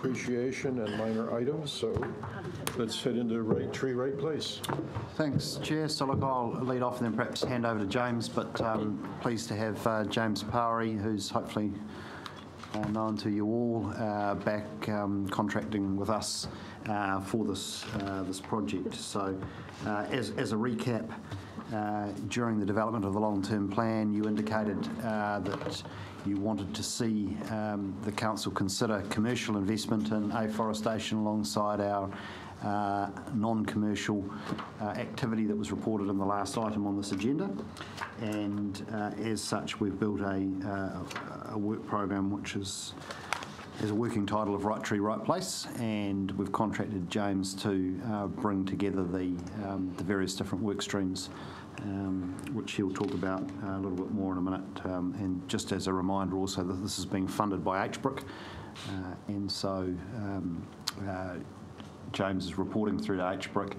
appreciation and minor items, so let's head into right tree, right place. Thanks, Chair. So look, I'll lead off and then perhaps hand over to James, but pleased to have James Powery, who's hopefully known to you all, back contracting with us for this project. So as a recap, during the development of the long-term plan, you indicated that you wanted to see the council consider commercial investment in afforestation alongside our non-commercial activity that was reported in the last item on this agenda, and as such we've built a work program which has a working title of Right Tree, Right Place, and we've contracted James to bring together the various different work streams, which he'll talk about a little bit more in a minute. And just as a reminder also that this is being funded by HBRIC, and so James is reporting through to HBRIC,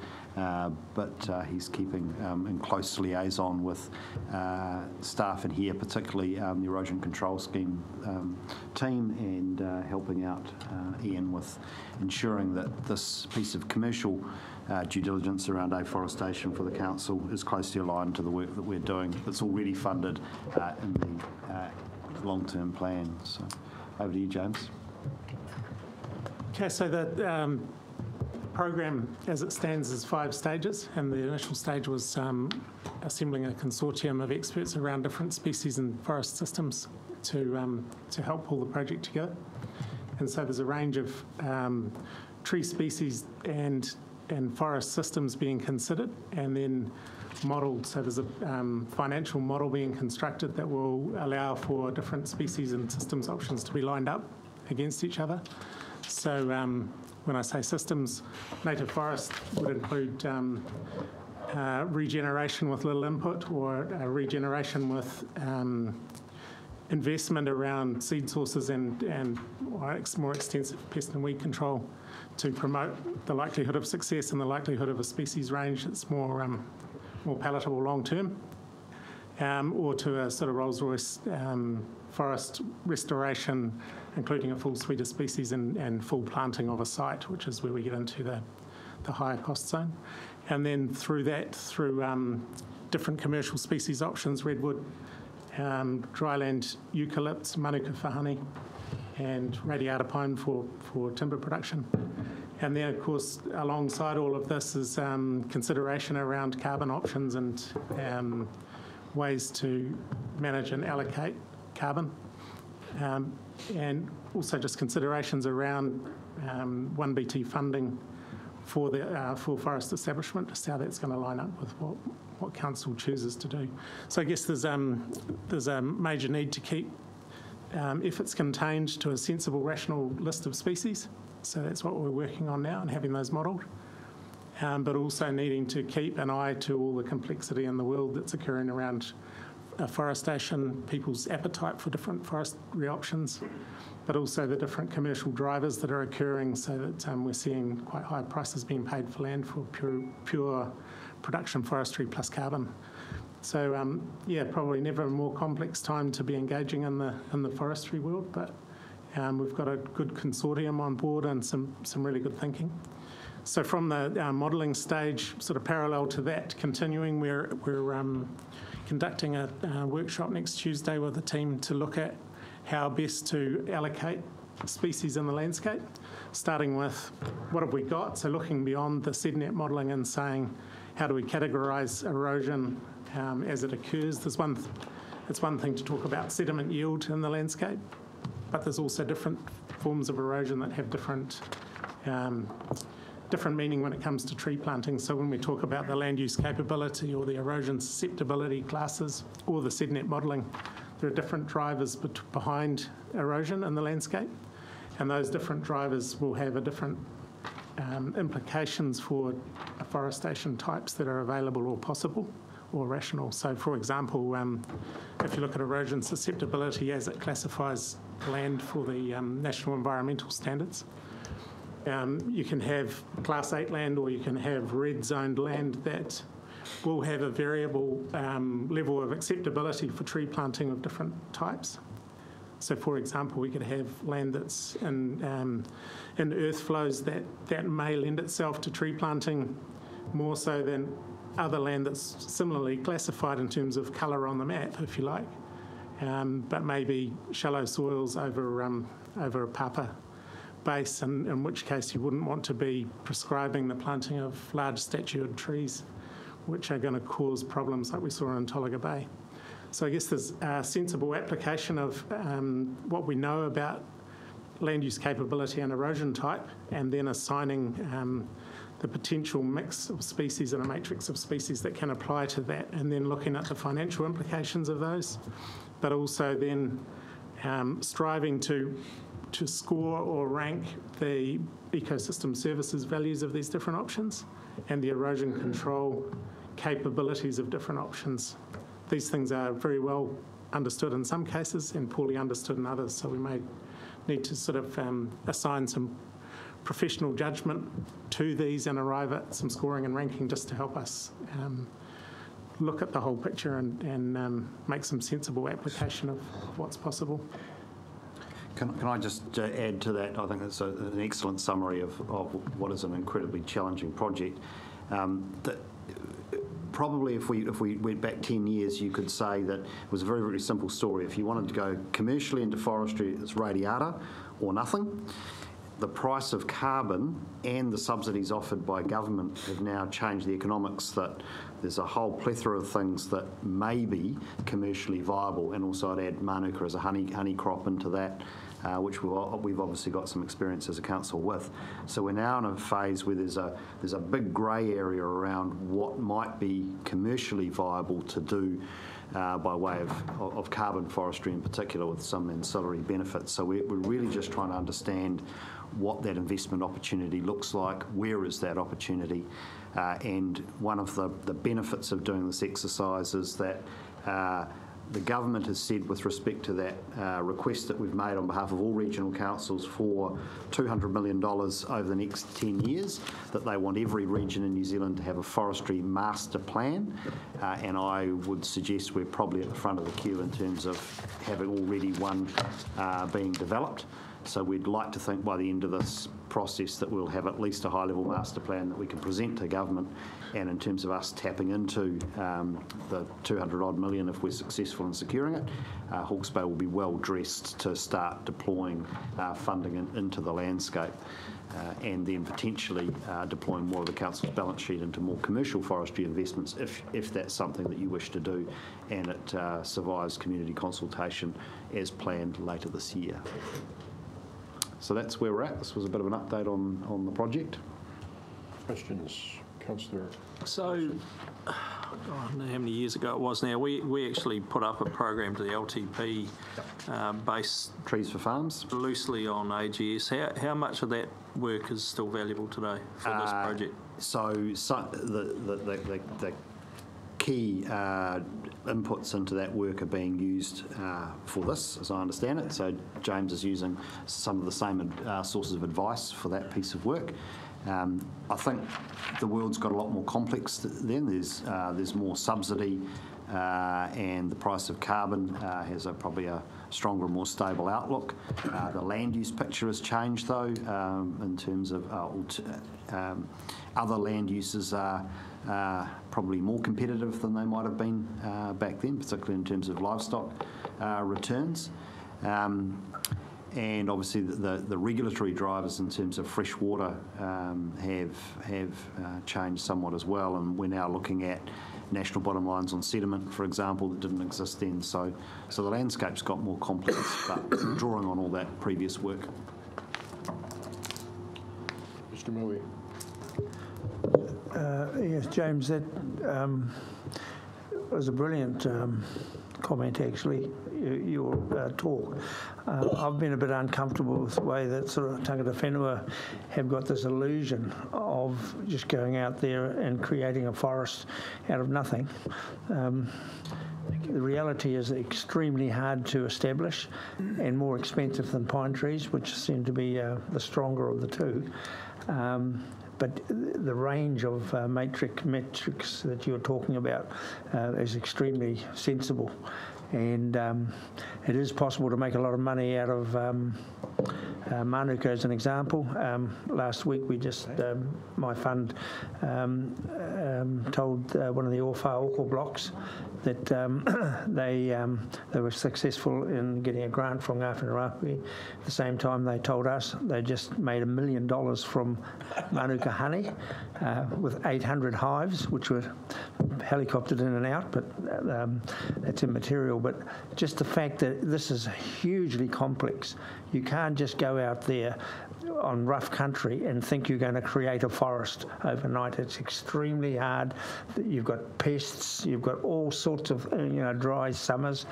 but he's keeping in close liaison with staff in here, particularly the Erosion Control Scheme team, and helping out Ian with ensuring that this piece of commercial due diligence around afforestation for the council is closely aligned to the work that we're doing that's already funded in the long-term plan. So over to you, James. Okay, so the program as it stands is 5 stages, and the initial stage was assembling a consortium of experts around different species and forest systems to help pull the project together. And so there's a range of tree species and forest systems being considered and then modelled. So there's a financial model being constructed that will allow for different species and systems options to be lined up against each other. So when I say systems, native forest would include regeneration with little input, or regeneration with investment around seed sources and more extensive pest and weed control to promote the likelihood of success and the likelihood of a species range that's more palatable long term, or to a sort of Rolls-Royce forest restoration, including a full suite of species and full planting of a site, which is where we get into the higher cost zone. And then through different commercial species options, redwood, dryland eucalypts, manuka for honey, and radiata pine for timber production. And then, of course, alongside all of this is consideration around carbon options and ways to manage and allocate carbon, and also just considerations around 1BT funding for the full forest establishment, just how that's going to line up with what council chooses to do. So I guess there's a major need to keep efforts contained to a sensible, rational list of species. So that's what we're working on now and having those modelled. But also needing to keep an eye to all the complexity in the world that's occurring around afforestation, people's appetite for different forestry options, but also the different commercial drivers that are occurring, so that we're seeing quite high prices being paid for land for pure production forestry plus carbon. So yeah, probably never a more complex time to be engaging in the forestry world, but we've got a good consortium on board and some really good thinking. So from the modelling stage, sort of parallel to that, continuing, we're conducting a workshop next Tuesday with the team to look at how best to allocate species in the landscape, starting with what have we got, so looking beyond the SEDNet modelling and saying how do we categorise erosion as it occurs. It's one thing to talk about sediment yield in the landscape, but there's also different forms of erosion that have different meaning when it comes to tree planting. So when we talk about the land use capability or the erosion susceptibility classes or the SEDNet modelling, there are different drivers behind erosion in the landscape, and those different drivers will have a different implications for afforestation types that are available or possible or rational. So for example, if you look at erosion susceptibility as it classifies land for the National Environmental Standards, you can have Class 8 land or you can have red zoned land that will have a variable level of acceptability for tree planting of different types. So, for example, we could have land that's in earth flows that may lend itself to tree planting more so than other land that's similarly classified in terms of colour on the map, if you like, but maybe shallow soils over a papa base, in which case you wouldn't want to be prescribing the planting of large statured trees, which are going to cause problems like we saw in Tolaga Bay. So I guess there's a sensible application of what we know about land use capability and erosion type, and then assigning the potential mix of species and a matrix of species that can apply to that, and then looking at the financial implications of those, but also then striving to score or rank the ecosystem services values of these different options and the erosion control capabilities of different options. These things are very well understood in some cases and poorly understood in others, so we may need to sort of assign some professional judgment to these and arrive at some scoring and ranking just to help us look at the whole picture and make some sensible application of what's possible. Can I just add to that? I think that's an excellent summary of what is an incredibly challenging project. That probably if we went back 10 years, you could say that it was a very, very simple story. If you wanted to go commercially into forestry, it's radiata or nothing. The price of carbon and the subsidies offered by government have now changed the economics, that there's a whole plethora of things that may be commercially viable, and also I'd add manuka as a honey crop into that, which we've obviously got some experience as a council with. So we're now in a phase where there's a big grey area around what might be commercially viable to do by way of carbon forestry in particular, with some ancillary benefits. So we're really just trying to understand what that investment opportunity looks like, where is that opportunity, and one of the benefits of doing this exercise is that the government has said, with respect to that request that we've made on behalf of all regional councils for $200 million over the next 10 years, that they want every region in New Zealand to have a forestry master plan, and I would suggest we're probably at the front of the queue in terms of having already one being developed. So we'd like to think by the end of this process that we'll have at least a high-level master plan that we can present to government, and in terms of us tapping into the 200-odd million, if we're successful in securing it, Hawke's Bay will be well dressed to start deploying funding into the landscape, and then potentially deploying more of the council's balance sheet into more commercial forestry investments if that's something that you wish to do, and it survives community consultation as planned later this year. So that's where we're at. This was a bit of an update on the project. Questions, Councillor? So, I don't know how many years ago it was now, we actually put up a program to the LTP based Trees for Farms? loosely on AGS. How much of that work is still valuable today for this project? So the key inputs into that work are being used for this, as I understand it. So James is using some of the same sources of advice for that piece of work. I think the world's got a lot more complex then. There's more subsidy, and the price of carbon has probably a stronger, more stable outlook. The land use picture has changed, though, in terms of other land uses are probably more competitive than they might have been back then, particularly in terms of livestock returns. And obviously the regulatory drivers in terms of fresh water have changed somewhat as well, and we're now looking at national bottom lines on sediment, for example, that didn't exist then. So the landscape's got more complex, but drawing on all that previous work. Mr. Moe. Yes, James, that was a brilliant comment, actually, your talk. I've been a bit uncomfortable with the way that sort of tangata whenua have got this illusion of just going out there and creating a forest out of nothing. The reality is extremely hard to establish and more expensive than pine trees, which seem to be the stronger of the two. But the range of metrics that you're talking about is extremely sensible. and it is possible to make a lot of money out of Manuka as an example. Last week we just, my fund told one of the Orwha blocks that they were successful in getting a grant from Ngāwhanarakui. At the same time they told us they just made $1 million from Manuka honey with 800 hives, which were helicoptered in and out, but that's immaterial. But just the fact that this is hugely complex, you can't just go out there on rough country and think you're going to create a forest overnight. It's extremely hard. You've got pests, you've got all sorts of dry summers.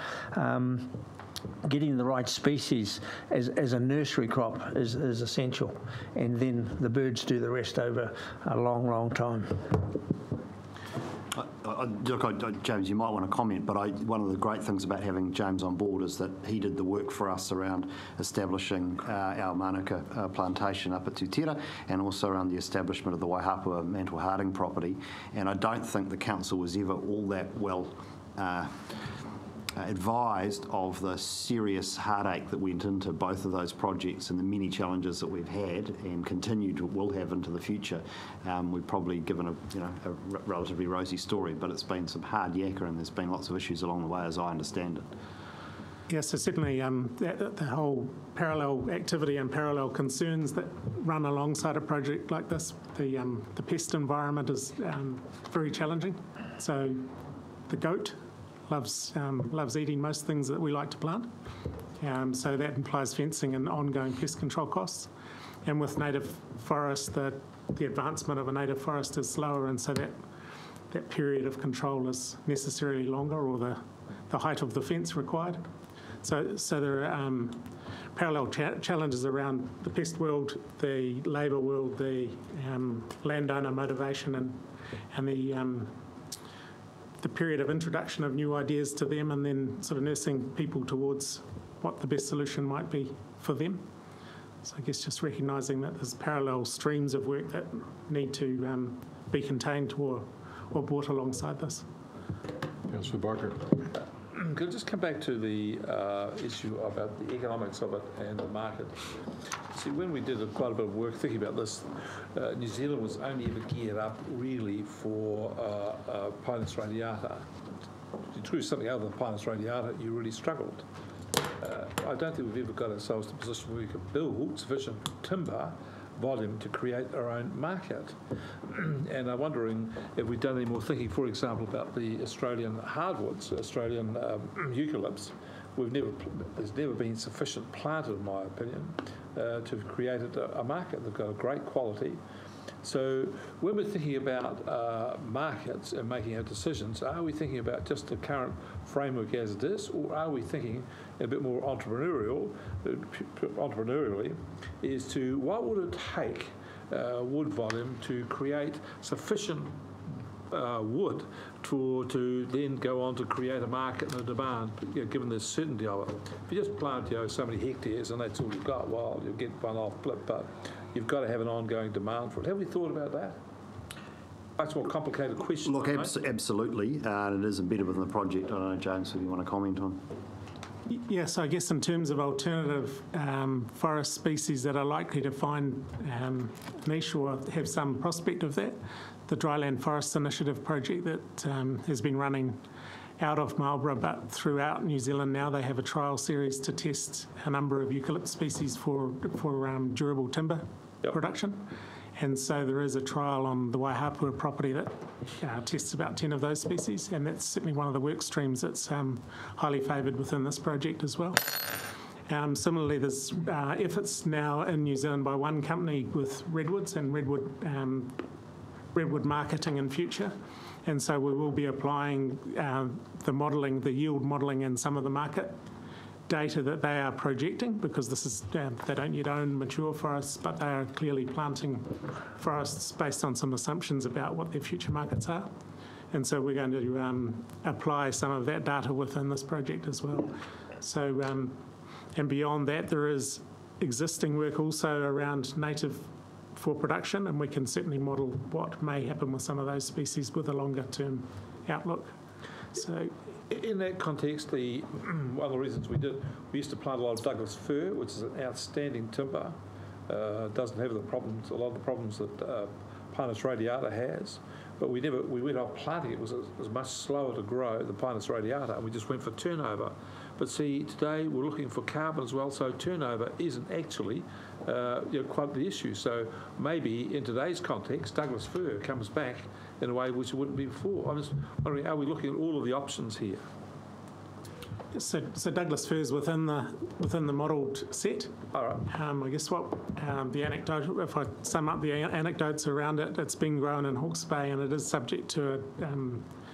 Getting the right species as a nursery crop is essential, and then the birds do the rest over a long, long time. Look, James, you might want to comment, but one of the great things about having James on board is that he did the work for us around establishing our Manuka plantation up at Tutira, and also around the establishment of the Waihapua Mantle Harding property. And I don't think the council was ever all that well advised of the serious heartache that went into both of those projects and the many challenges that we've had and will have into the future. We've probably given a relatively rosy story, but it's been some hard yakka, and there's been lots of issues along the way, as I understand it. Yeah, so certainly the whole parallel activity and parallel concerns that run alongside a project like this, the pest environment is very challenging. So the goat loves eating most things that we like to plant. So that implies fencing and ongoing pest control costs. And with native forest, the advancement of a native forest is slower, and so that period of control is necessarily longer, or the height of the fence required. So there are parallel challenges around the pest world, the labour world, the landowner motivation, and the period of introduction of new ideas to them, and then sort of nursing people towards what the best solution might be for them. So I guess just recognising that there's parallel streams of work that need to be contained or brought alongside this. Councillor Barker. Could I just come back to the issue about the economics of it and the market? See, when we did quite a bit of work thinking about this, New Zealand was only ever geared up really for Pinus radiata. To do something other than Pinus radiata, you really struggled. I don't think we've ever got ourselves to a position where we could build sufficient timber volume to create our own market. And I'm wondering if we've done any more thinking, for example, about the Australian hardwoods, Australian eucalypts. There's never been sufficient planted, in my opinion, to have created a market. They've got a great quality. So when we're thinking about markets and making our decisions, are we thinking about just the current framework as it is, or are we thinking a bit more entrepreneurially, is to what would it take wood volume to create sufficient wood to then go on to create a market and a demand, given the certainty of it. If you just plant so many hectares and that's all you've got, well, you'll get one off blip, but you've got to have an ongoing demand for it. Have we thought about that? Much more complicated question. Look, absolutely, and it is embedded within the project. I don't know, James, if you want to comment on. Yes, I guess in terms of alternative forest species that are likely to find niche or have some prospect of that, the Dryland Forest Initiative project that has been running out of Marlborough but throughout New Zealand now, they have a trial series to test a number of eucalypt species for durable timber production. And so there is a trial on the Waihapua property that tests about 10 of those species, and that's certainly one of the work streams that's highly favoured within this project as well. Similarly, there's efforts now in New Zealand by one company with redwoods and redwood marketing in future. And so we will be applying the yield modelling and some of the market data that they are projecting, because this is they don't yet own mature forests, but they are clearly planting forests based on some assumptions about what their future markets are. And so we're going to apply some of that data within this project as well. So, and beyond that, there is existing work also around native for production, and we can certainly model what may happen with some of those species with a longer term outlook. So In that context, one of the reasons we used to plant a lot of Douglas fir, which is an outstanding timber. Doesn't have a lot of the problems that Pinus radiata has. But we went off planting it. It was much slower to grow, the Pinus radiata, and we just went for turnover. But see, today we're looking for carbon as well, so turnover isn't actually quite the issue. So maybe in today's context, Douglas fir comes back in a way which it wouldn't be before. I'm just wondering, are we looking at all of the options here? So Douglas fir is within the modelled set. All right. I guess what the anecdote, if I sum up the anecdotes around it, it's been grown in Hawke's Bay and it is subject to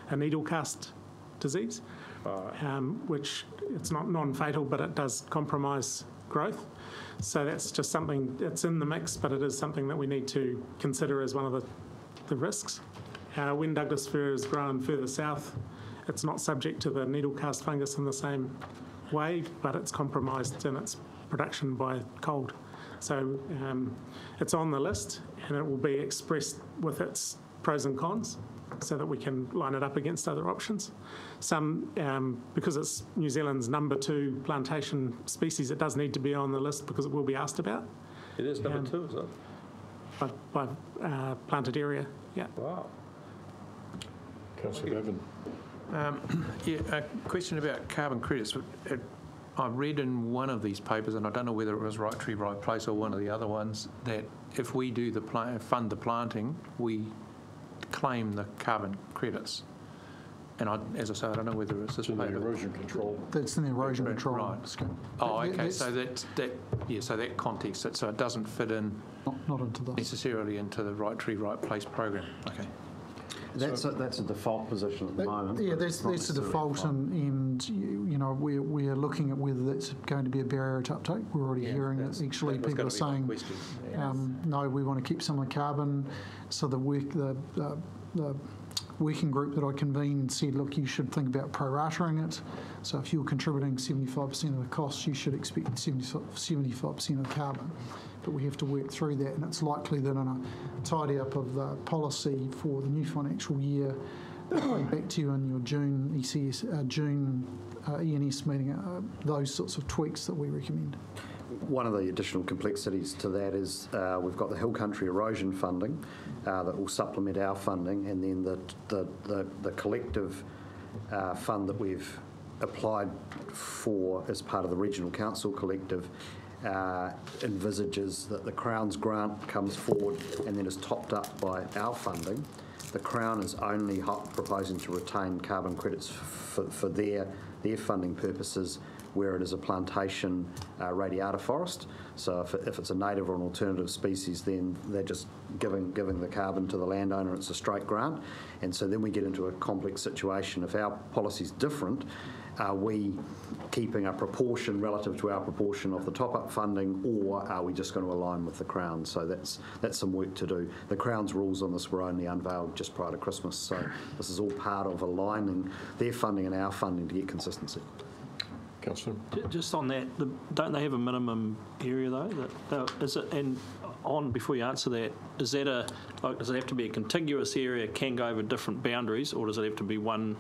a needle cast disease, which it's not non-fatal, but it does compromise growth. So that's just something that's in the mix, but it is something that we need to consider as one of the risks. When Douglas fir is grown further south, it's not subject to the needle cast fungus in the same way, but it's compromised in its production by cold. So it's on the list and it will be expressed with its pros and cons so that we can line it up against other options. Some, because it's New Zealand's #2 plantation species, it does need to be on the list because it will be asked about. It is number 2, is it? By planted area, yeah. Wow. Councillor Bevan. A question about carbon credits. I read in one of these papers, and I don't know whether it was Right Tree, Right Place or one of the other ones, that if we do fund the planting, we claim the carbon credits. And as I say, I don't know whether it's this In the paper. erosion control. That's in the erosion control Right. scheme. Oh, okay. That's So so that context, so it doesn't fit in not into this. necessarily into the Right Tree, Right Place program. Okay. That's a default position at the moment. Yeah, but that's it's not a necessarily default, required. and you know we're looking at whether that's going to be a barrier to uptake. We're already hearing that actually that was people are gonna be my saying, question. no, we want to keep some of the carbon. So the working group that I convened said, look, you should think about pro-ratering it. So if you're contributing 75% of the costs, you should expect 75% of the carbon. But we have to work through that, and it's likely that in a tidy up of the policy for the new financial year, back to you in your June ENS meeting, those sorts of tweaks that we recommend. One of the additional complexities to that is we've got the Hill Country erosion funding that will supplement our funding, and then the collective fund that we've applied for as part of the Regional Council collective envisages that the Crown's grant comes forward and then is topped up by our funding. The Crown is only proposing to retain carbon credits for their funding purposes where it is a plantation radiata forest. So if it's a native or an alternative species, then they're just giving the carbon to the landowner. It's a straight grant. And so then we get into a complex situation. If our policy is different, are we keeping a proportion relative to our proportion of the top-up funding, or are we just going to align with the Crown? So that's some work to do. The Crown's rules on this were only unveiled just prior to Christmas, so this is all part of aligning their funding and our funding to get consistency. Councillor. Just on that, don't they have a minimum area though? Is it, and before you answer that, does it have to be a contiguous area, can go over different boundaries, or does it have to be one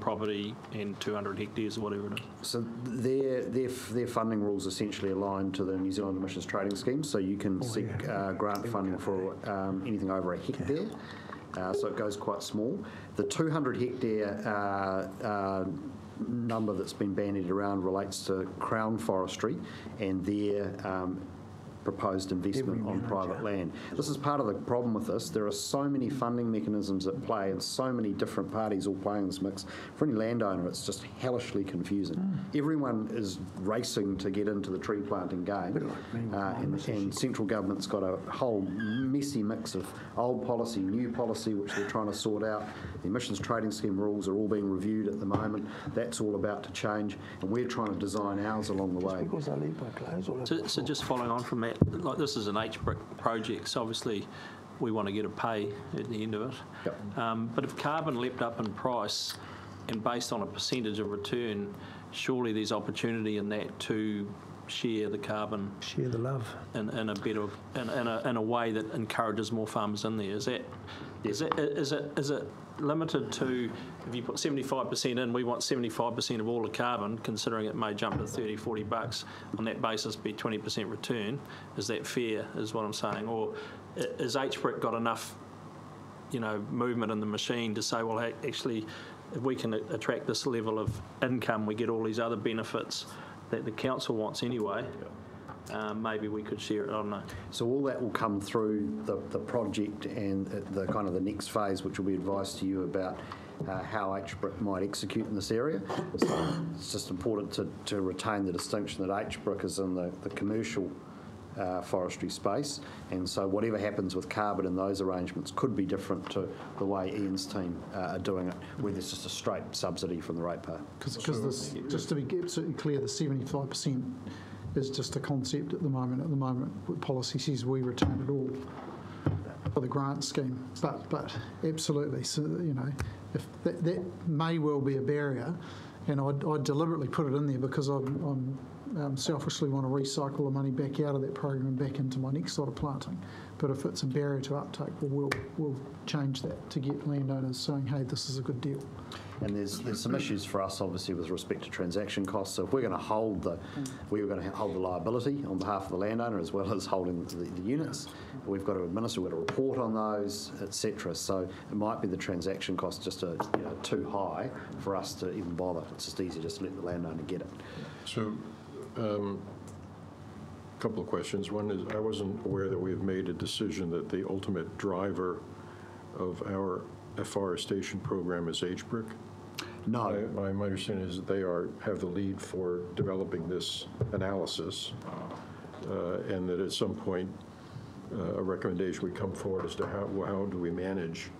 property and 200 hectares or whatever it is? So their funding rules essentially align to the New Zealand Emissions Trading Scheme, so you can seek grant funding for anything over a hectare. So it goes quite small. The 200 hectare number that's been bandied around relates to Crown Forestry and their proposed investment on private land. This is part of the problem with this. There are so many funding mechanisms at play and so many different parties all playing this mix. For any landowner, it's just hellishly confusing. Everyone is racing to get into the tree planting game, and central government's got a whole messy mix of old policy, new policy, which they're trying to sort out. The emissions trading scheme rules are all being reviewed at the moment. That's all about to change, and we're trying to design ours along the way. Because I leave my clothes all So just following on from that, like this is an HBRIC project, so obviously we want to get a pay at the end of it. Yep. But if carbon leapt up in price and based on a percentage of return, surely there's opportunity in that to share the carbon Share the love. in a better in a way that encourages more farmers in there. Is it limited to, if you put 75% in, we want 75% of all the carbon, considering it may jump to $30-40 on that basis, be 20% return? Is that fair? Is what I'm saying, or is HBRIC got enough, movement in the machine to say, well, actually, if we can attract this level of income, we get all these other benefits that the council wants anyway. Maybe we could share it. I don't know. So all that will come through the project and the kind of the next phase, which will be advised to you about how HBRIC might execute in this area. So it's just important to retain the distinction that HBRIC is in the commercial forestry space, and so whatever happens with carbon in those arrangements could be different to the way Ian's team are doing it, where there's just a straight subsidy from the ratepayer. Because this, just to be absolutely clear, the 75% is just a concept at the moment. At the moment, policy says we retain it all for the grant scheme. But absolutely, so if that may well be a barrier, and I deliberately put it in there because I'm selfishly want to recycle the money back out of that program and back into my next lot of planting. But if it's a barrier to uptake, we'll change that to get landowners saying, hey, this is a good deal. And there's some issues for us, obviously, with respect to transaction costs. So if we're going to hold the liability on behalf of the landowner as well as holding the units, we've got to administer, we've got to report on those, etc. So it might be the transaction cost just too high for us to even bother. It's just easier just to let the landowner get it. So, a couple of questions. One is, I wasn't aware that we've made a decision that the ultimate driver of our afforestation program is HBRIC. No. My understanding is that they have the lead for developing this analysis, and that at some point a recommendation would come forward as to how do we manage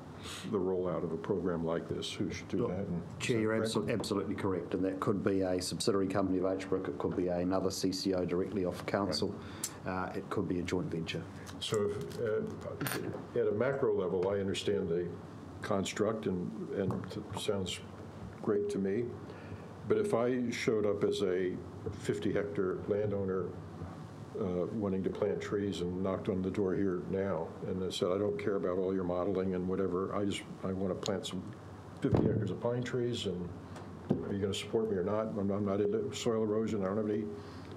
the rollout of a program like this. Who should do that? Chair, you're absolutely correct, and that could be a subsidiary company of HBRIC, it could be another CCO directly off council, right. It could be a joint venture. So if, at a macro level, I understand the construct and it sounds great to me, but if I showed up as a 50-hectare landowner wanting to plant trees and knocked on the door here now and they said, I don't care about all your modeling and whatever, I want to plant some 50 acres of pine trees, and are you going to support me or not? I'm not into soil erosion, I don't have any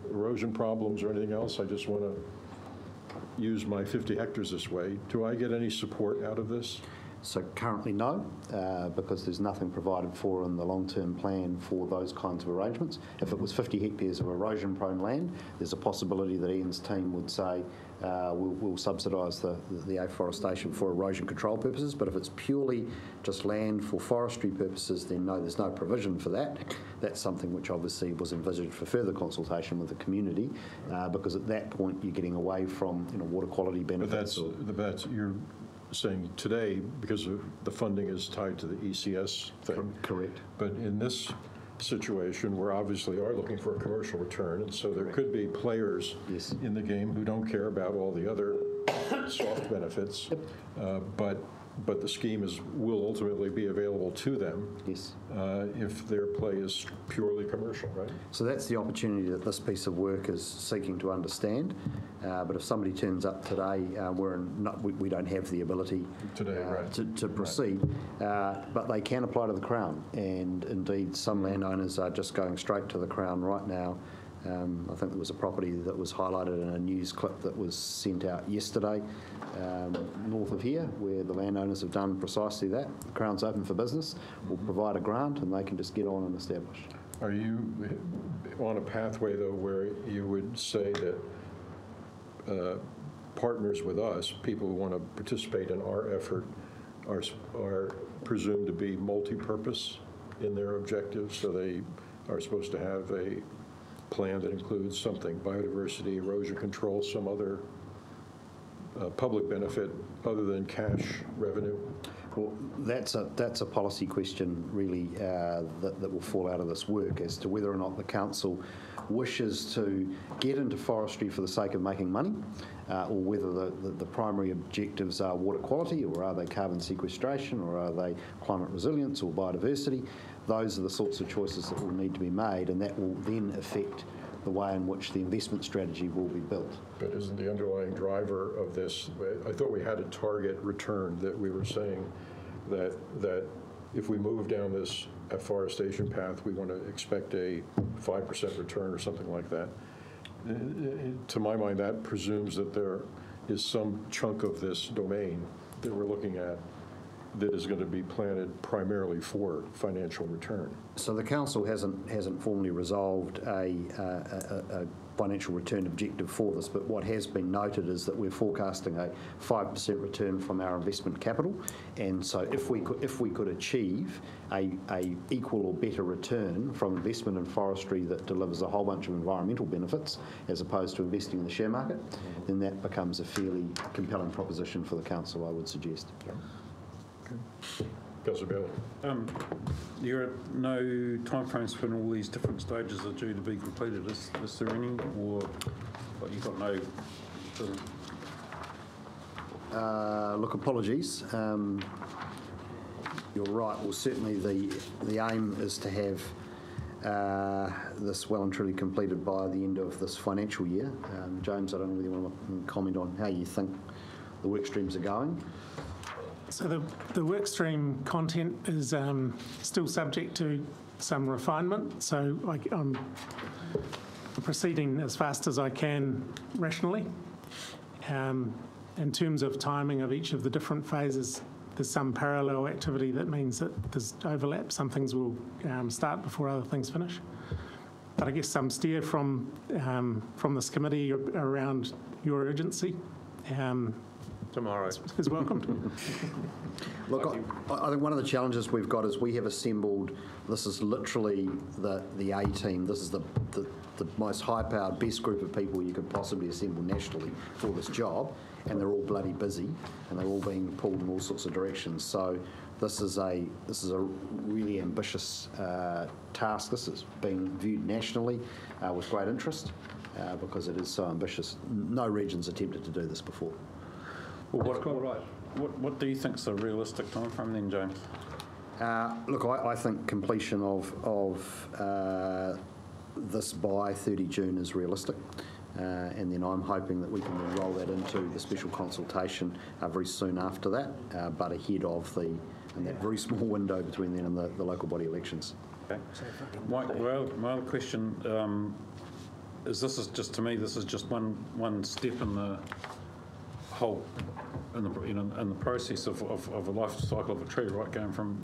erosion problems or anything else, I just want to use my 50 hectares this way. Do I get any support out of this? So currently no, because there's nothing provided for in the long-term plan for those kinds of arrangements. If it was 50 hectares of erosion-prone land, there's a possibility that Ian's team would say, we'll subsidise the afforestation for erosion control purposes, but if it's purely just land for forestry purposes, then no, there's no provision for that. That's something which obviously was envisaged for further consultation with the community, because at that point you're getting away from water quality benefits. But that's you're saying today, because the funding is tied to the ECS thing. Correct. But in this situation, we obviously are looking for a commercial return, and so there could be players in the game who don't care about all the other soft benefits, but the scheme will ultimately be available to them if their play is purely commercial, right? So that's the opportunity that this piece of work is seeking to understand. But if somebody turns up today, we don't have the ability today, to proceed, but they can apply to the Crown, and indeed some landowners are just going straight to the Crown right now. I think there was a property that was highlighted in a news clip that was sent out yesterday north of here, where the landowners have done precisely that. The Crown's open for business, will provide a grant, and they can just get on and establish. Are you on a pathway, though, where you would say that partners with us, people who want to participate in our effort, are presumed to be multi-purpose in their objectives, so they are supposed to have a plan that includes something, biodiversity, erosion control, some other public benefit other than cash revenue? Well, that's a policy question, really, that will fall out of this work as to whether or not the council wishes to get into forestry for the sake of making money, or whether the primary objectives are water quality, or are they carbon sequestration, or are they climate resilience or biodiversity. Those are the sorts of choices that will need to be made, and that will then affect the way in which the investment strategy will be built. But isn't the underlying driver of this, I thought we had a target return that we were saying that if we move down this afforestation path, we want to expect a 5% return or something like that. To my mind, that presumes that there is some chunk of this domain that we're looking at that is going to be planted primarily for financial return. So the council hasn't formally resolved a financial return objective for this, but what has been noted is that we're forecasting a 5% return from our investment capital, and so if we could achieve a equal or better return from investment in forestry that delivers a whole bunch of environmental benefits as opposed to investing in the share market, then that becomes a fairly compelling proposition for the council, I would suggest. Councillor Bailey. There are no timeframes when all these different stages are due to be completed. Is there any, or what, you've got no? Look, apologies. You're right. Well, certainly the aim is to have this well and truly completed by the end of this financial year. James, I don't know whether you want to comment on how you think the work streams are going. So the workstream content is still subject to some refinement. So I'm proceeding as fast as I can rationally. In terms of timing of each of the different phases, there's some parallel activity that means that there's overlap. Some things will start before other things finish. But I guess some steer from this committee around your urgency. Tomorrow. Is welcomed. Look, I think one of the challenges we've got is we have assembled, this is literally the A team, this is the most high-powered, best group of people you could possibly assemble nationally for this job, and they're all bloody busy, and they're all being pulled in all sorts of directions. So this is a really ambitious task. This is being viewed nationally with great interest because it is so ambitious. No region's attempted to do this before. Well, what do you think is a realistic timeframe then, James? Look, I think completion of this by 30 June is realistic, and then I'm hoping that we can then roll that into the special consultation very soon after that, but ahead of that very small window between then and the local body elections. Okay. My other question is, this is just one step in the whole in the process of a life cycle of a tree, right? Going from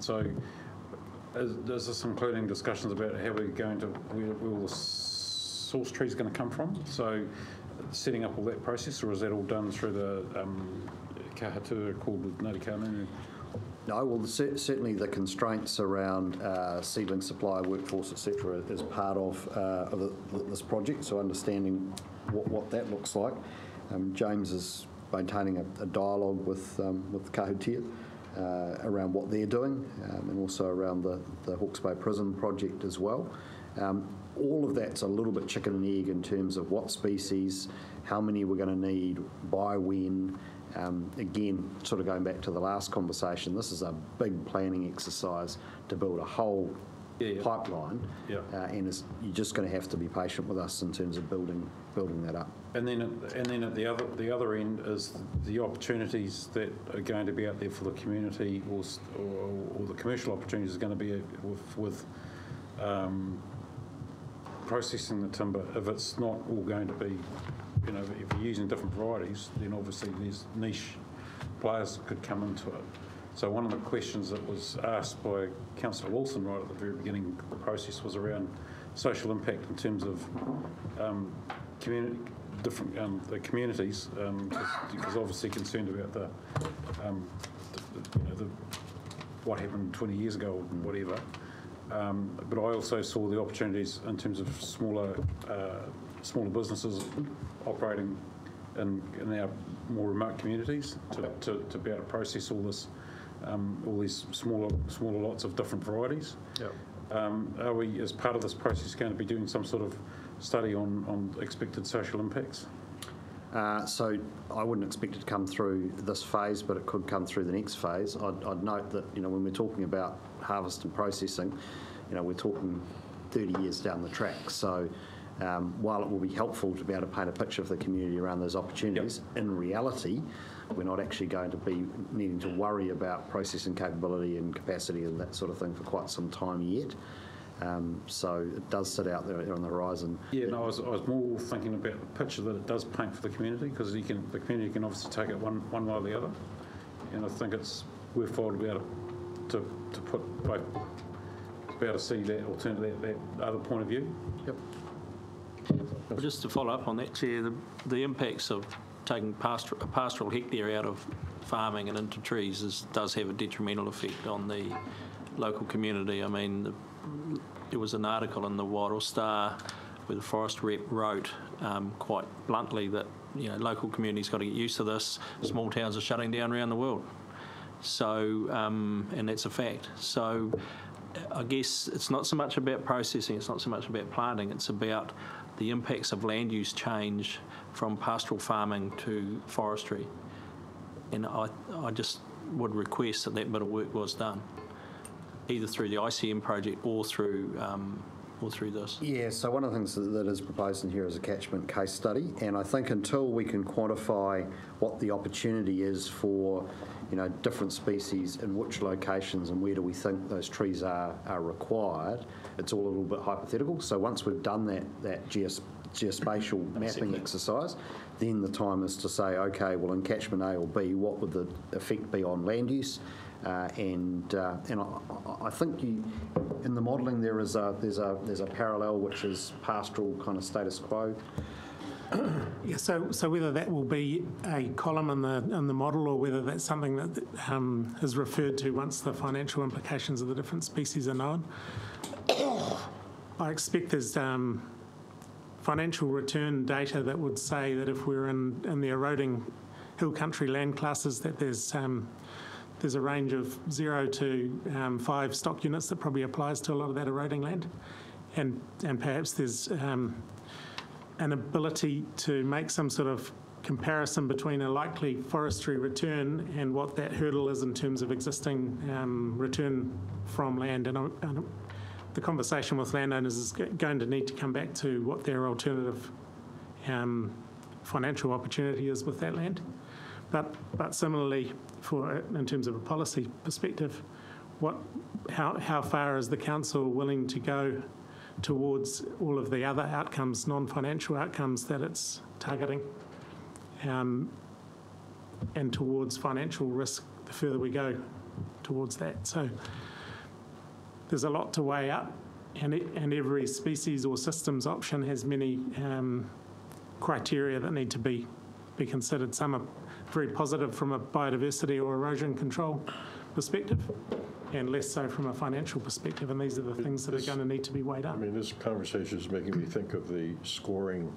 is this including discussions about how we're going to where all the source trees going to come from? So setting up all that process, or is that all done through the kahatua called with Ngāti Kahungunu? No, well, certainly the constraints around seedling supply, workforce, etc., is part of this project. So understanding what that looks like. James is maintaining a dialogue with Kahutia around what they're doing, and also around the Hawke's Bay Prison project as well. All of that's a little bit chicken and egg in terms of what species, how many we're going to need, by when. Again, sort of going back to the last conversation, this is a big planning exercise to build a whole pipeline, and you're just going to have to be patient with us in terms of building that up. And then at the other end is the opportunities that are going to be out there for the community, or the commercial opportunities are going to be with processing the timber. If it's not all going to be, if you're using different varieties, then obviously there's niche players that could come into it. So one of the questions that was asked by Councillor Wilson right at the very beginning of the process was around social impact in terms of the communities, because obviously concerned about the what happened 20 years ago or whatever. But I also saw the opportunities in terms of smaller businesses operating in our more remote communities to be able to process all these smaller lots of different varieties. Yep. Are we, as part of this process, going to be doing some sort of study on expected social impacts? So I wouldn't expect it to come through this phase, but it could come through the next phase. I'd note that when we're talking about harvest and processing, we're talking 30 years down the track. So while it will be helpful to be able to paint a picture of the community around those opportunities, in reality, we're not actually going to be needing to worry about processing capability and capacity and that sort of thing for quite some time yet. So it does sit out there on the horizon. Yeah, no, I was more thinking about the picture that it does paint for the community, because the community can obviously take it one way or the other, and I think it's worthwhile to be able to put both, to be able to see that alternative, that other point of view. Yep. Well, just to follow up on that, Chair, the impacts of taking a pastoral hectare out of farming and into trees does have a detrimental effect on the local community. I mean, there was an article in the Wattle Star where the forest rep wrote quite bluntly that local communities got to get used to this. Small towns are shutting down around the world. So, and that's a fact. So I guess it's not so much about processing, it's not so much about planting, it's about the impacts of land use change from pastoral farming to forestry. And I just would request that that bit of work was done, either through the ICM project or through this. Yeah, so one of the things that is proposed in here is a catchment case study, and I think until we can quantify what the opportunity is for different species in which locations and where do we think those trees are required, it's all a little bit hypothetical. So once we've done that geospatial mapping exercise, then the time is to say, okay, well in catchment A or B, what would the effect be on land use? And I think in the modelling there's a parallel which is pastoral kind of status quo. Yeah, so whether that will be a column in the model or whether that's something that is referred to once the financial implications of the different species are known, I expect there's financial return data that would say that if we're in the eroding hill country land classes, that there's a range of 0 to 5 stock units that probably applies to a lot of that eroding land, and perhaps there's an ability to make some sort of comparison between a likely forestry return and what that hurdle is in terms of existing return from land. And the conversation with landowners is going to need to come back to what their alternative financial opportunity is with that land. But similarly, in terms of a policy perspective, how far is the council willing to go towards all of the other outcomes, non-financial outcomes that it's targeting, and towards financial risk the further we go towards that. So there's a lot to weigh up, and every species or systems option has many criteria that need to be considered. Some are very positive from a biodiversity or erosion control perspective, and less so from a financial perspective, and these are the things that are going to need to be weighed up. I mean, this conversation is making me think of the scoring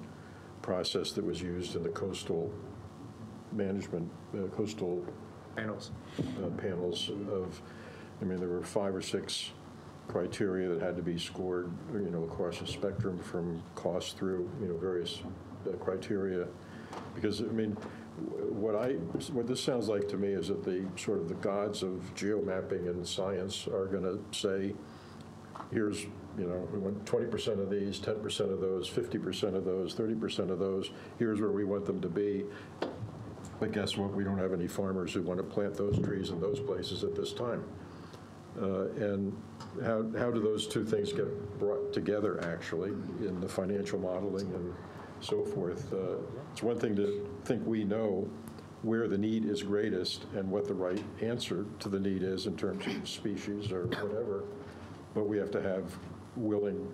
process that was used in the coastal management, coastal panels of, there were 5 or 6 criteria that had to be scored, across a spectrum from cost through, various criteria. Because, what this sounds like to me is that the gods of geomapping and science are going to say, here's, we want 20% of these, 10% of those, 50% of those, 30% of those, here's where we want them to be. But guess what? We don't have any farmers who want to plant those trees in those places at this time. And how do those two things get brought together, actually, in the financial modeling and so forth? It's one thing to think we know where the need is greatest and what the right answer to the need is in terms of species or whatever, but we have to have willing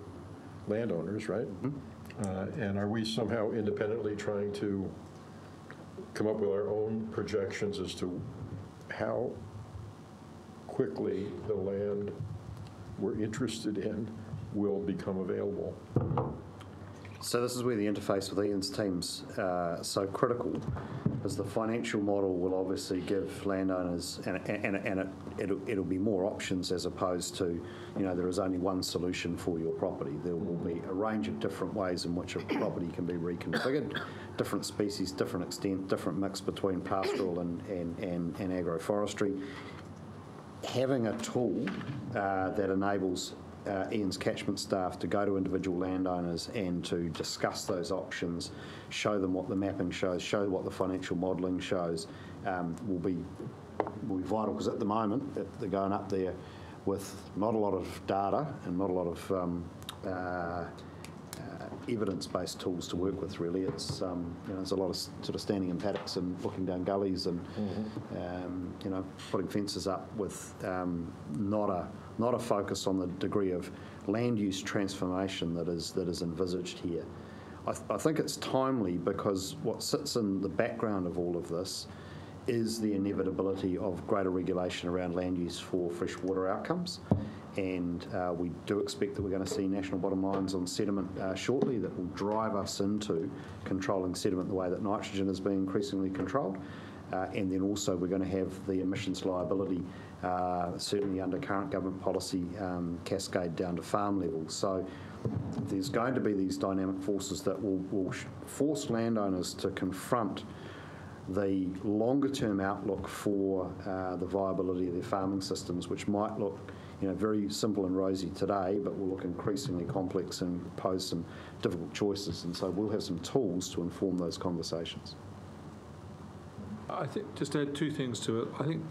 landowners, right? Mm-hmm. And are we somehow independently trying to come up with our own projections as to how quickly the land we're interested in will become available? So this is where the interface with Ian's team's so critical, because the financial model will obviously give landowners, and it'll be more options as opposed to, there is only one solution for your property. There will be a range of different ways in which a property can be reconfigured, different species, different extent, different mix between pastoral and agroforestry. Having a tool that enables Ian's catchment staff to go to individual landowners and to discuss those options, show them what the mapping shows, show what the financial modelling shows, will be vital, because at the moment they're going up there with not a lot of data and not a lot of evidence-based tools to work with. Really, it's there's a lot of sort of standing in paddocks and looking down gullies and putting fences up with not a focus on the degree of land use transformation that is envisaged here. I think it's timely because what sits in the background of all of this is the inevitability of greater regulation around land use for freshwater outcomes. And we do expect that we're going to see national bottom lines on sediment shortly that will drive us into controlling sediment the way that nitrogen is being increasingly controlled. And then also we're going to have the emissions liability, certainly under current government policy, cascade down to farm level. So there's going to be these dynamic forces that will force landowners to confront the longer term outlook for the viability of their farming systems, which might look very simple and rosy today, but will look increasingly complex and pose some difficult choices. And so we'll have some tools to inform those conversations. I think, just to add two things to it, I think,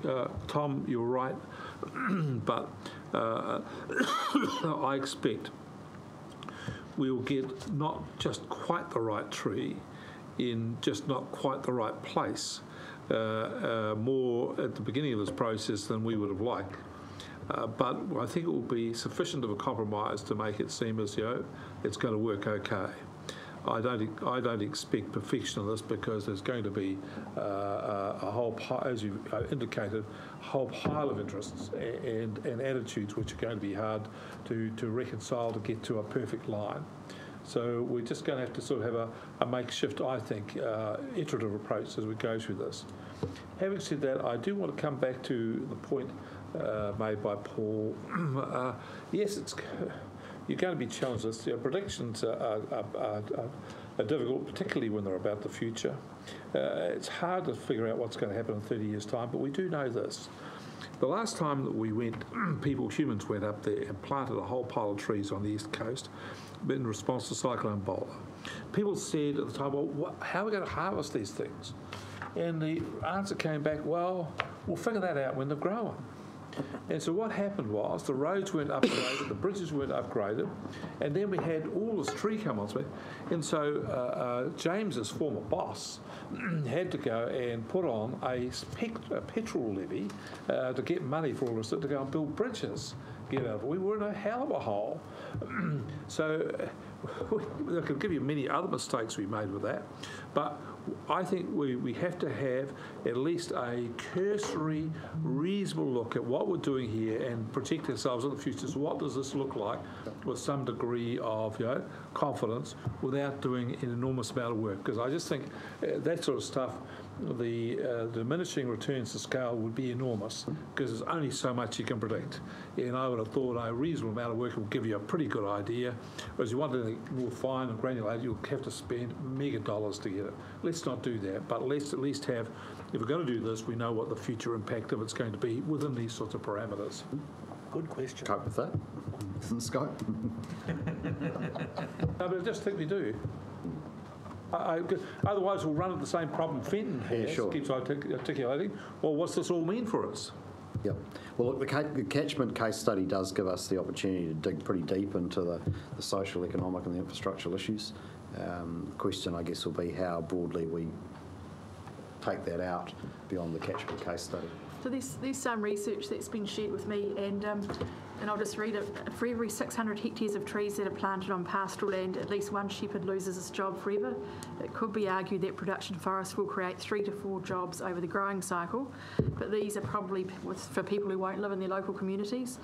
Tom, you're right, but I expect we'll get not just quite the right tree in just not quite the right place more at the beginning of this process than we would have liked. But I think it will be sufficient of a compromise to make it seem as it's going to work okay. I don't expect perfection of this, because there's going to be a whole pile, as you indicated, a whole pile of interests and attitudes which are going to be hard to reconcile to get to a perfect line. So we're just going to have to sort of have a makeshift, I think, iterative approach as we go through this. Having said that, I do want to come back to the point made by Paul. Yes, you're going to be challenged. Predictions are difficult, particularly when they're about the future. It's hard to figure out what's going to happen in 30 years' time, but we do know this. The last time that we went, humans went up there and planted a whole pile of trees on the east coast in response to Cyclone Bola. People said at the time, well, how are we going to harvest these things? And the answer came back, well, we'll figure that out when they're growing. And so what happened was the roads weren't upgraded, the bridges weren't upgraded, and then we had all this tree come on. And so James's former boss had to go and put on a petrol levy to get money for all this, to go and build bridges. We were in a hell of a hole. So I could give you many other mistakes we made with that, but I think we have to have at least a cursory, reasonable look at what we're doing here and protect ourselves in the future. So what does this look like with some degree of confidence without doing an enormous amount of work? Because I just think that sort of stuff, the diminishing returns to scale would be enormous, because there's only so much you can predict. And I would have thought a reasonable amount of work will give you a pretty good idea. Whereas you want anything more fine and granular, you'll have to spend mega dollars to get it. Let's not do that, but let's at least have, if we're going to do this, we know what the future impact of it's going to be within these sorts of parameters. Good question. Cope with that? It's in the scope. No, but I just think we do. Otherwise, we'll run into the same problem Fenton has, keeps articulating. Well, what's this all mean for us? Yep. Well, look, the catchment case study does give us the opportunity to dig pretty deep into the social, economic and the infrastructural issues. The question, I guess, will be how broadly we take that out beyond the catchment case study. So there's some research that's been shared with me, and I'll just read it. For every 600 hectares of trees that are planted on pastoral land, at least one shepherd loses his job forever. It could be argued that production forests will create 3 to 4 jobs over the growing cycle, but these are probably for people who won't live in their local communities.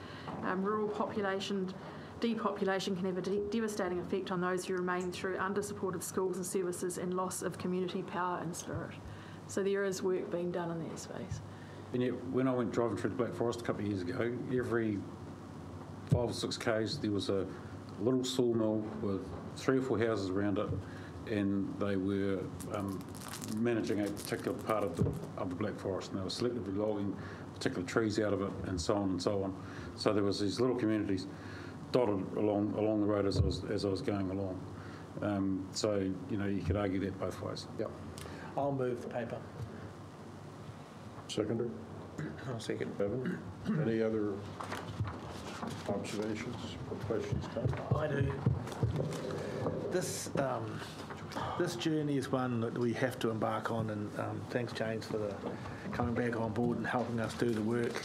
Rural depopulation can have a devastating effect on those who remain through under-supported schools and services and loss of community power and spirit. So there is work being done in that space. And yet, when I went driving through the Black Forest a couple of years ago, every 5 or 6 k's there was a little sawmill with 3 or 4 houses around it, and they were managing a particular part of the Black Forest, and they were selectively logging particular trees out of it, and so on and so on. So there was these little communities dotted along the road as I was going along. So, you know, you could argue that both ways. Yep. I'll move the paper. Seconder? I'll second. Evan? Any other observations or questions? I do. This journey is one that we have to embark on, and thanks, James, for coming back on board and helping us do the work.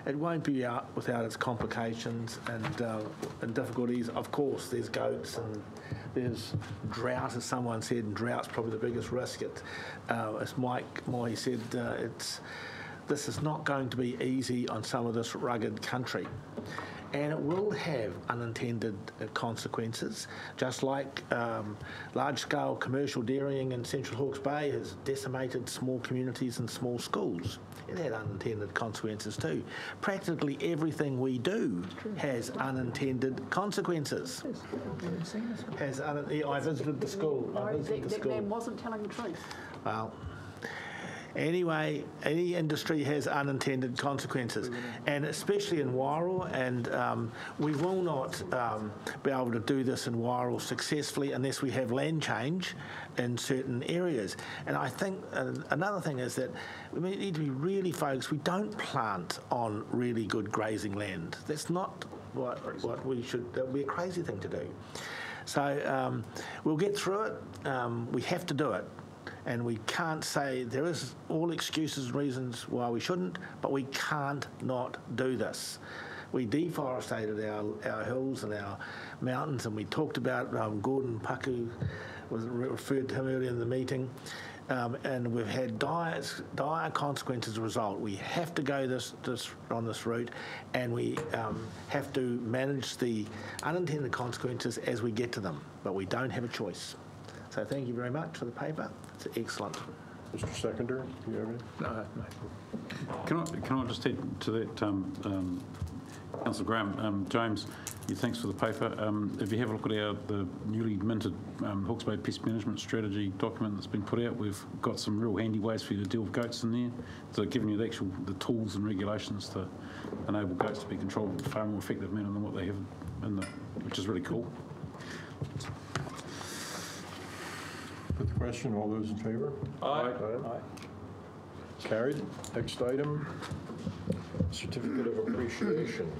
It won't be out without its complications and difficulties. Of course, there's goats and there's drought, as someone said, and drought's probably the biggest risk. As Mike Moy said, this is not going to be easy on some of this rugged country. And it will have unintended consequences, just like large-scale commercial dairying in Central Hawke's Bay has decimated small communities and small schools. It had unintended consequences too. Practically everything we do has unintended consequences. I visited the school. That man wasn't telling the truth. Well, anyway, any industry has unintended consequences, and especially in Wairoa, and we will not be able to do this in Wairoa successfully unless we have land change in certain areas. And I think another thing is that we need to be really focused. We don't plant on really good grazing land. That's not what we should, that would be a crazy thing to do. So we'll get through it. We have to do it. And we can't say there is all excuses and reasons why we shouldn't, but we can't not do this. We deforested our hills and our mountains, and we talked about Gordon Paku, was referred to him earlier in the meeting, and we've had dire consequences as a result. We have to go on this route, and we have to manage the unintended consequences as we get to them, but we don't have a choice. So thank you very much for the paper. It's excellent. Mr. Seconder, do you have any? No. Can I just add to that, Councillor Graham, James, thanks for the paper. If you have a look at the newly minted Hawke's Bay Pest Management Strategy document that's been put out, we've got some real handy ways for you to deal with goats in there. So giving you the tools and regulations to enable goats to be controlled in a far more effective manner than what they have which is really cool. Put the question, all those in favour? Aye. Carried. Next item, Certificate of Appreciation.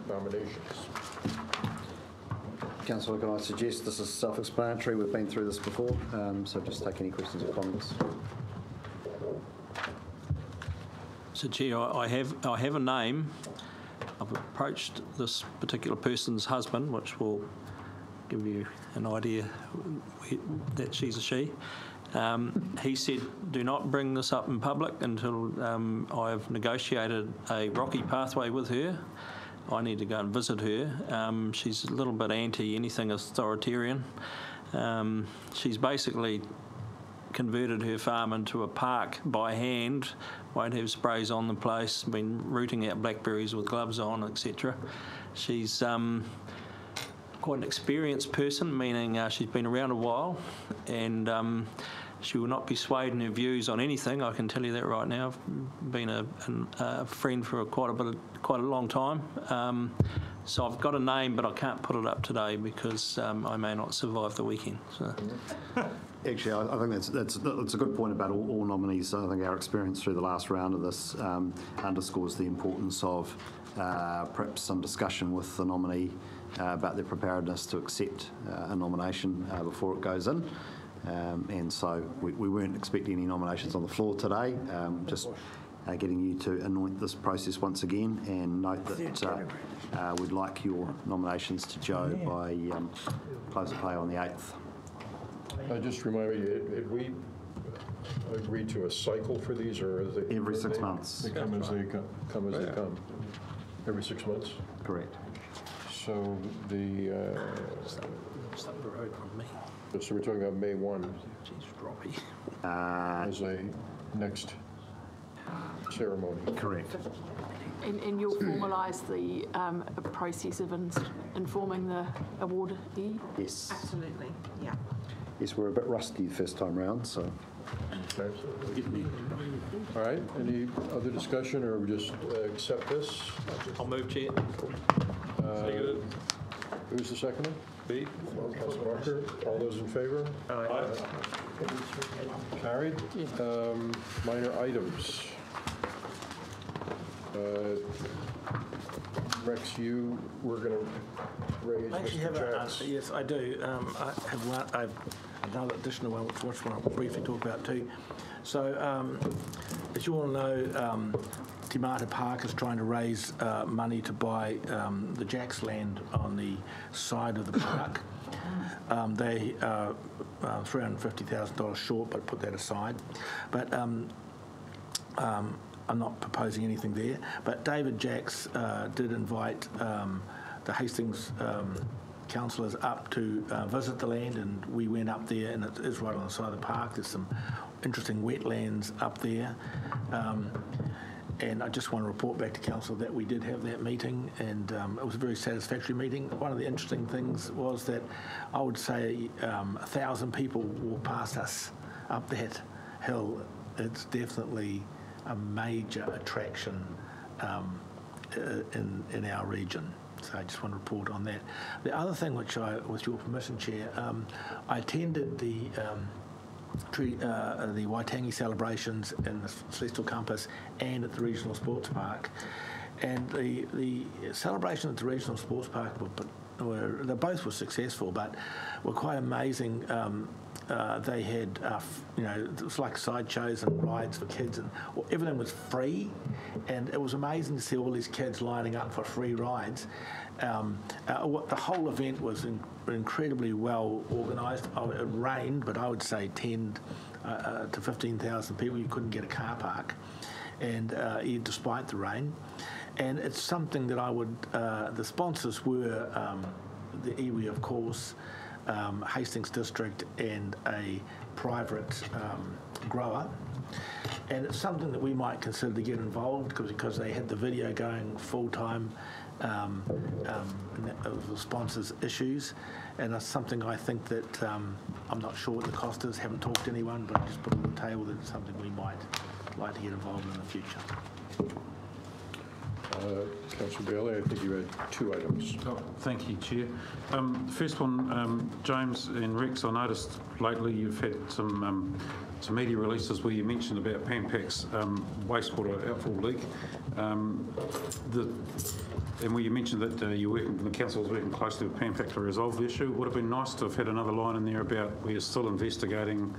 Nominations. Councillor, can I suggest this is self-explanatory? We've been through this before, so just take any questions or comments. So, Chair, I have a name. I've approached this particular person's husband, which will give you an idea that she's a she. He said, do not bring this up in public until I've negotiated a rocky pathway with her. I need to go and visit her. She's a little bit anti anything authoritarian. She's basically converted her farm into a park by hand, won't have sprays on the place, been rooting out blackberries with gloves on, etc. She's quite an experienced person, meaning she's been around a while, and she will not be swayed in her views on anything. I can tell you that right now. I've been a friend for quite a long time. So I've got a name, but I can't put it up today because I may not survive the weekend. So. Actually, I think that's a good point about all nominees. I think our experience through the last round of this underscores the importance of perhaps some discussion with the nominee about their preparedness to accept a nomination before it goes in. And so we weren't expecting any nominations on the floor today, just getting you to anoint this process once again, and note that we'd like your nominations to Joe by close of play on the 8th. Just remind me, did we agree to a cycle for these, or is it every 6 months? They come as they come as they come. Every 6 months? Correct. So the It's up the road from me. so we're talking about May 1 She's droppy. as a next ceremony. Correct. And you'll formalise the process of informing the awardee? Yes. Absolutely, yeah. Yes, we're a bit rusty the first time round, so. Absolutely. All right, any other discussion, or we just accept this? I'll move, Chair. Who's the seconder? B. Councillor Barker. All those in favor? Aye. Carried. Minor items. Rex, you were going to raise I actually Mr. have an Jack's. answer. Yes, I do. I have one. I've another additional one, which I want to briefly talk about too. So, as you all know, Te Mata Park is trying to raise money to buy the Jacks land on the side of the park. They are $350,000 short, but put that aside. But I'm not proposing anything there. But David Jacks did invite the Hastings councillors up to visit the land, and we went up there, and it is right on the side of the park. There's some interesting wetlands up there. And I just want to report back to council that we did have that meeting, and it was a very satisfactory meeting. One of the interesting things was that I would say 1,000 people walked past us up that hill. It's definitely a major attraction in our region. So I just want to report on that. The other thing, which I, with your permission, Chair, I attended the Waitangi celebrations in the Celestial Compass and at the Regional Sports Park. And the celebration at the Regional Sports Park they both were successful, but were quite amazing. They had, it was like sideshows and rides for kids, and everything was free. And it was amazing to see all these kids lining up for free rides. The whole event was incredibly well organised. It rained, but I would say 10 to 15,000 people. You couldn't get a car park, and despite the rain. And it's something that I would. The sponsors were the iwi, of course, Hastings District, and a private grower. And it's something that we might consider to get involved because they had the video going full time. Of the sponsors' issues, and it's something I think that I'm not sure what the cost is, haven't talked to anyone, but just put on the table that it's something we might like to get involved in the future. Councillor Bailey, I think you had two items. Oh, thank you, Chair. The first one, James and Rex, I noticed lately you've had some media releases where you mentioned about Pan Pac's wastewater outfall leak. And where you mentioned that the council was working closely with Pan Pac to resolve the issue. It would have been nice to have had another line in there about we're still investigating,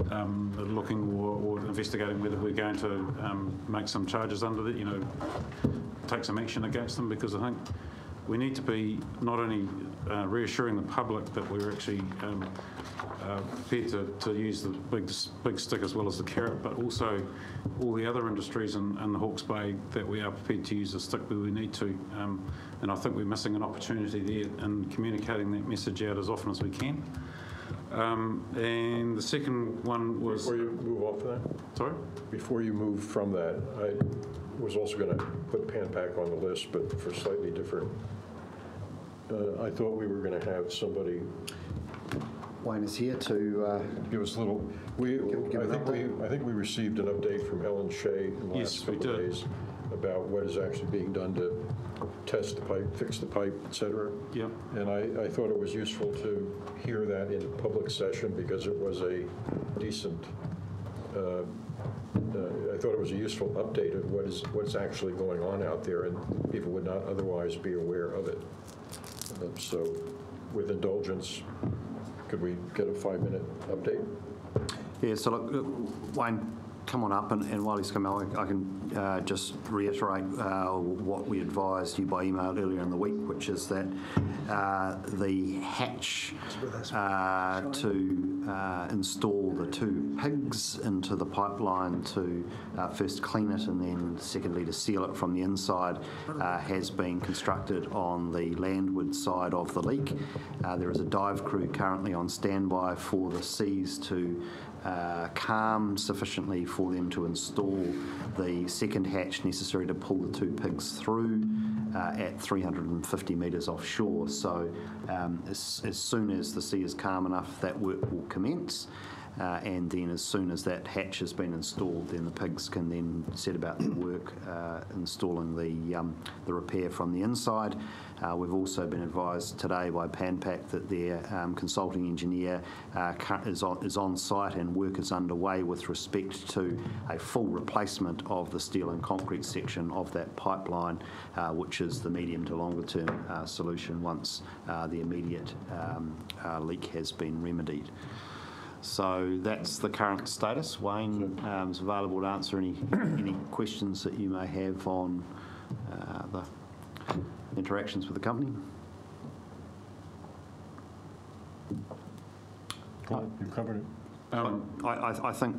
looking or investigating whether we're going to make some charges under it, take some action against them, because I think we need to be not only reassuring the public that we're actually prepared to use the big stick as well as the carrot, but also all the other industries in the Hawke's Bay that we are prepared to use the stick where we need to. And I think we're missing an opportunity there in communicating that message out as often as we can. And the second one was... Before you move off that? Sorry? Before you move from that, I was also going to put Pan Pac on the list, but for slightly different. I thought we were going to have somebody... Wayne is here to give us a little... I think we received an update from Helen Shea in the last couple of days about what is actually being done to test the pipe, fix the pipe, et cetera. Yeah. And I thought it was useful to hear that in public session because it was a decent... I thought it was a useful update of what's actually going on out there, and people would not otherwise be aware of it. So, with indulgence, could we get a 5-minute update? Yeah, so look, Wayne, come on up, and while he's coming on, I can just reiterate what we advised you by email earlier in the week, which is that the hatch to install the two pigs into the pipeline to first clean it and then secondly to seal it from the inside has been constructed on the landward side of the leak. There is a dive crew currently on standby for the seas to calm sufficiently for them to install the second hatch necessary to pull the two pigs through at 350 metres offshore. So as soon as the sea is calm enough, that work will commence. and then as soon as that hatch has been installed, then the pigs can then set about their work installing the repair from the inside. We've also been advised today by PanPac that their consulting engineer is on site and work is underway with respect to a full replacement of the steel and concrete section of that pipeline, which is the medium to longer term solution once the immediate leak has been remedied. So that's the current status. Wayne is available to answer any questions that you may have on the interactions with the company. You covered it. I think,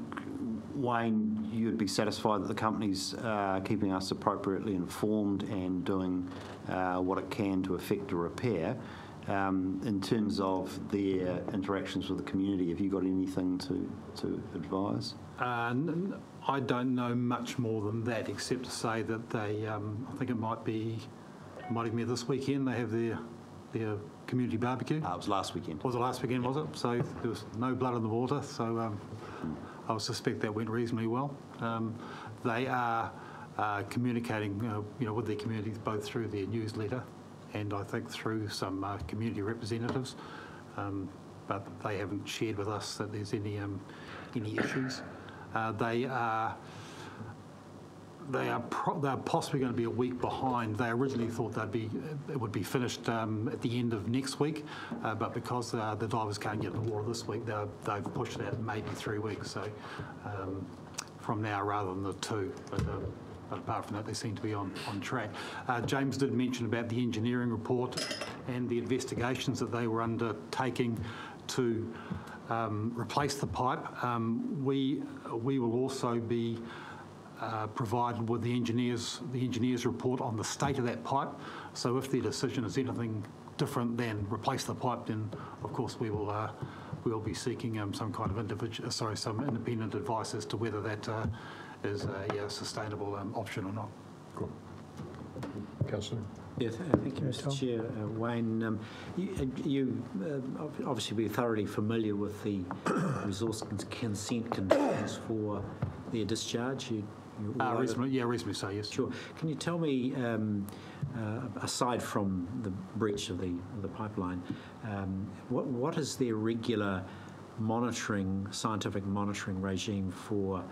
Wayne, you'd be satisfied that the company's keeping us appropriately informed and doing what it can to effect a repair. In terms of their interactions with the community, have you got anything to advise? I don't know much more than that, except to say that they, I think it might even be this weekend, they have their community barbecue. It was last weekend. Was it last weekend, was it? So there was no blood in the water, so I would suspect that went reasonably well. They are communicating with their communities both through their newsletter and I think through some community representatives, but they haven't shared with us that there's any issues. They are possibly going to be a week behind. They originally thought it would be finished at the end of next week, but because the divers can't get in the water this week, they've pushed it out maybe 3 weeks. So from now rather than the 2. But apart from that, they seem to be on track. James did mention about the engineering report and the investigations that they were undertaking to replace the pipe. We will also be provided with the engineer's report on the state of that pipe. So if their decision is anything different than replace the pipe, then of course we will be seeking some kind of some independent advice as to whether that is a sustainable option or not. Cool. Councillor? Yeah, thank you, Mr. Chair. Wayne, you obviously be thoroughly familiar with the resource consent conditions for their discharge. Reasonably so, yes. Sure. Can you tell me, aside from the breach of the pipeline, what is their regular scientific monitoring regime for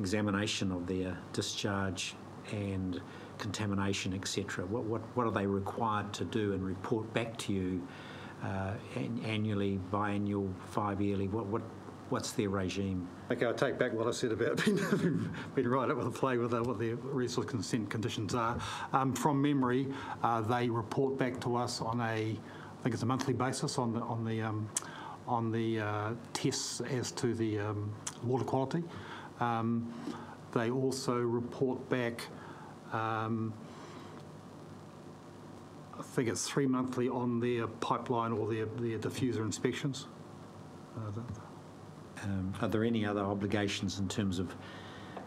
examination of their discharge and contamination, etc.? What are they required to do and report back to you annually, biannual, 5-yearly? What's their regime? Okay, I'll take back what I said about being right up with the play with what the resource consent conditions are. From memory, they report back to us on I think it's a monthly basis on the tests as to the water quality. They also report back, I think it's 3 monthly on their pipeline or their diffuser inspections. Are there any other obligations in terms of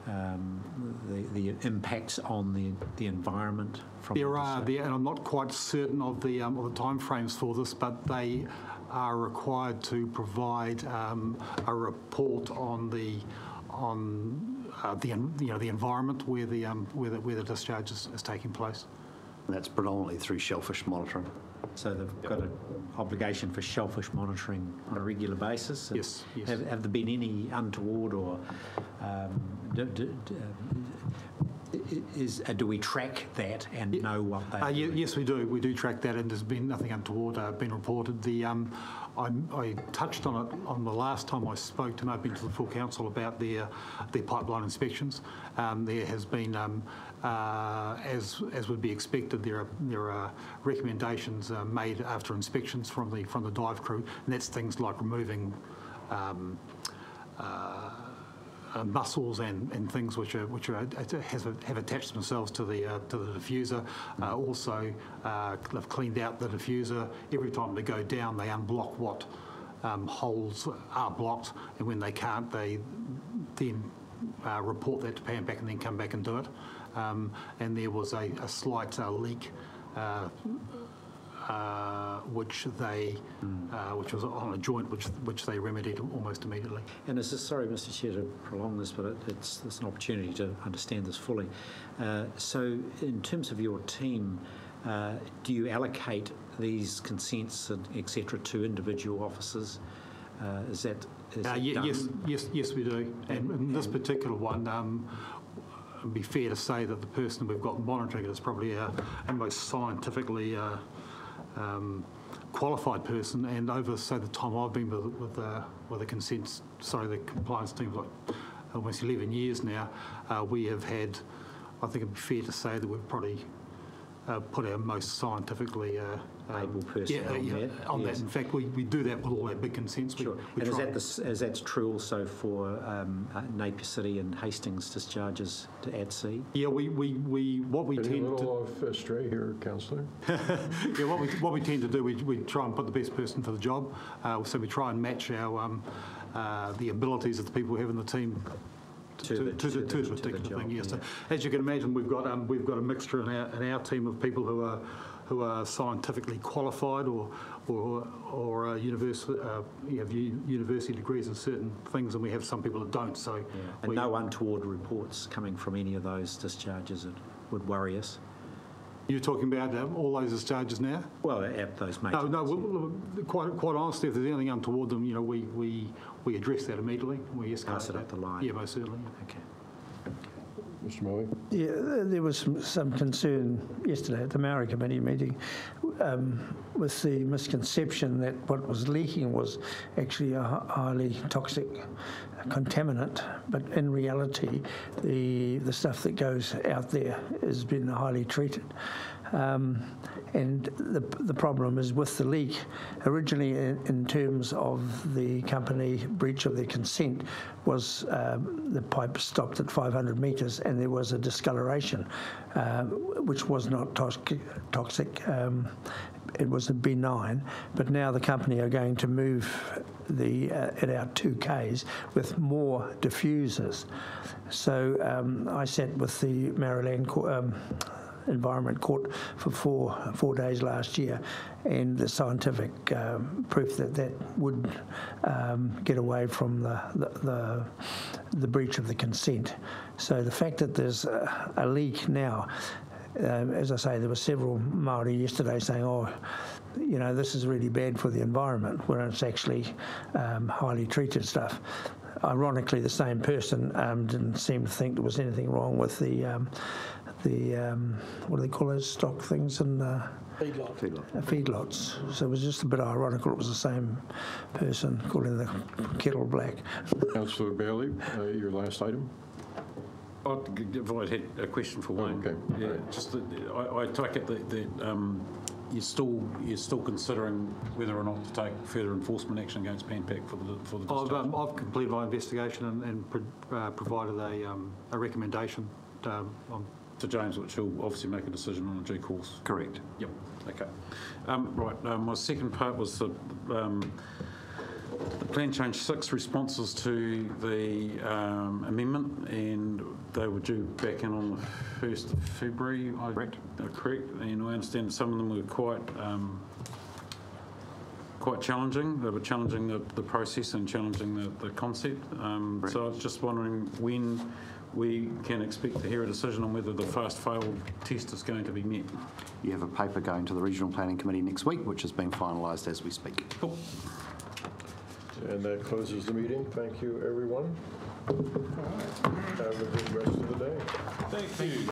the impacts on the environment? There are, and I'm not quite certain of the timeframes for this, but they are required to provide a report on the environment where the discharge is taking place. And that's predominantly through shellfish monitoring. So they've got an obligation for shellfish monitoring on a regular basis? Yes. Have there been any untoward or do we track that and know what they Yes, we do. We do track that, and there's been nothing untoward been reported. I touched on it on the last time I spoke to the full council about their pipeline inspections. There has been, as would be expected, there are recommendations made after inspections from the dive crew, and that's things like removing mussels and things which have attached themselves to the diffuser. Also, they've cleaned out the diffuser. Every time they go down, they unblock what holes are blocked, and when they can't, they then report that to PanPac and then come back and do it. And there was a slight leak which was on a joint, which they remedied almost immediately. And is this, sorry, Mr. Chair, to prolong this, but it's an opportunity to understand this fully. So in terms of your team, do you allocate these consents and et cetera to individual officers? Is that done? Yes, we do. And in this particular one, it'd be fair to say that the person we've got monitoring it is probably our most scientifically qualified person. And over, say, the time I've been with the consents, the compliance team, like almost 11 years now, we have had, I think it'd be fair to say that we've probably put our most scientifically able person on that. In fact, we do that with all our big consents. Sure. And is that true also for Napier City and Hastings discharges to at-sea? Yeah, what we tend to... A little off astray here, Councillor. Yeah, what we tend to do, we try and put the best person for the job. So we try and match our the abilities of the people we have in the team to the particular thing. Yes. Yeah. So, as you can imagine, we've got a mixture in our team of people who are scientifically qualified or have university degrees in certain things, and we have some people that don't. So, and no untoward reports coming from any of those discharges that would worry us. You're talking about all those discharges now? Well, at those major. No. Quite honestly, if there's anything untoward them, we address that immediately. We escalate pass it up the line. Yeah, most certainly. Okay. Mr. Moe? Yeah, there was some concern yesterday at the Maori Committee meeting with the misconception that what was leaking was actually a highly toxic contaminant, but in reality, the stuff that goes out there has been highly treated. And the problem is with the leak, originally in terms of the company breach of their consent, was the pipe stopped at 500 metres and there was a discoloration, which was not toxic. It was benign, but now the company are going to move it out 2 Ks with more diffusers. So I sat with the Maryland Environment Court for four days last year, and the scientific proof that would get away from the breach of the consent. So the fact that there's a leak now, as I say, there were several Māori yesterday saying, this is really bad for the environment, when it's actually highly treated stuff. Ironically, the same person didn't seem to think there was anything wrong with the what do they call those stock things and feedlots. So it was just a bit ironical. It was the same person calling the kettle black. Councillor Bailey, your last item. I had a question for Wayne. Okay. Yeah, just I take it that you're still considering whether or not to take further enforcement action against Pan-Pac for the discharge? I've completed my investigation and provided a recommendation to James, which he'll obviously make a decision on in due course. Correct. Yep. Okay. My second part was the plan change 6 responses to the amendment, and they were due back in on the 1st of February. Correct. And I understand that some of them were quite challenging. They were challenging the process and challenging the concept. So I was just wondering when we can expect to hear a decision on whether the fast-fail test is going to be met. You have a paper going to the Regional Planning Committee next week, which is being finalised as we speak. Cool. And that closes the meeting. Thank you, everyone. Have a good rest of the day. Thank you.